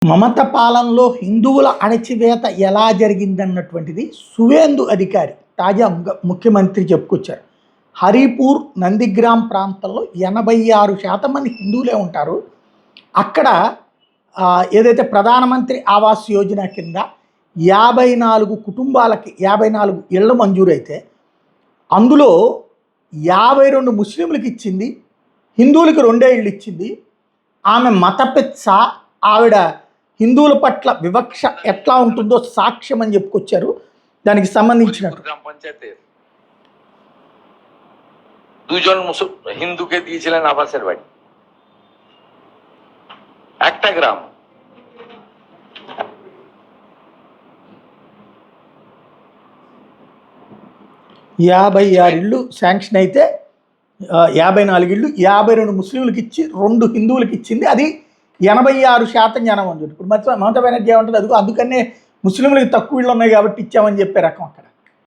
మమత పాలనలో హిందువుల అణచివేత ఎలా జరిగిందన్నటువంటిది సువేందు అధికారి తాజా ముఖ్యమంత్రి చెప్పుకొచ్చారు. హరిపూర్ నందిగ్రామ్ ప్రాంతంలో 86% మంది హిందువులే ఉంటారు. అక్కడ ఏదైతే ప్రధానమంత్రి ఆవాస్ యోజన కింద 54 కుటుంబాలకి 54 ఇళ్ళు మంజూరైతే అందులో 52 ముస్లింలకు ఇచ్చింది, హిందువులకి 2 ఇళ్ళు ఇచ్చింది. ఆమె మతపిచ్చ, ఆవిడ హిందువుల పట్ల వివక్ష ఎట్లా ఉంటుందో సాక్ష్యం అని చెప్పుకొచ్చారు. దానికి సంబంధించినట్టు গ্রাম পঞ্চায়েতের দুজন হিন্দুকে দিয়েছিলেন আবাসের বাড়ি, একটা গ্রাম। 56 ఇళ్ళు శాంక్షన్ అయితే 54 ఇళ్ళు 52 ముస్లింలకు ఇచ్చి 2 హిందువులకు ఇచ్చింది. అది 86% జనం అని చెప్పి ఇప్పుడు మమతా బెనర్జీ ఏమంటుంది, అందుకనే ముస్లింలకు తక్కువ ఇళ్ళు ఉన్నాయి కాబట్టి ఇచ్చామని చెప్పే రకం అక్కడ.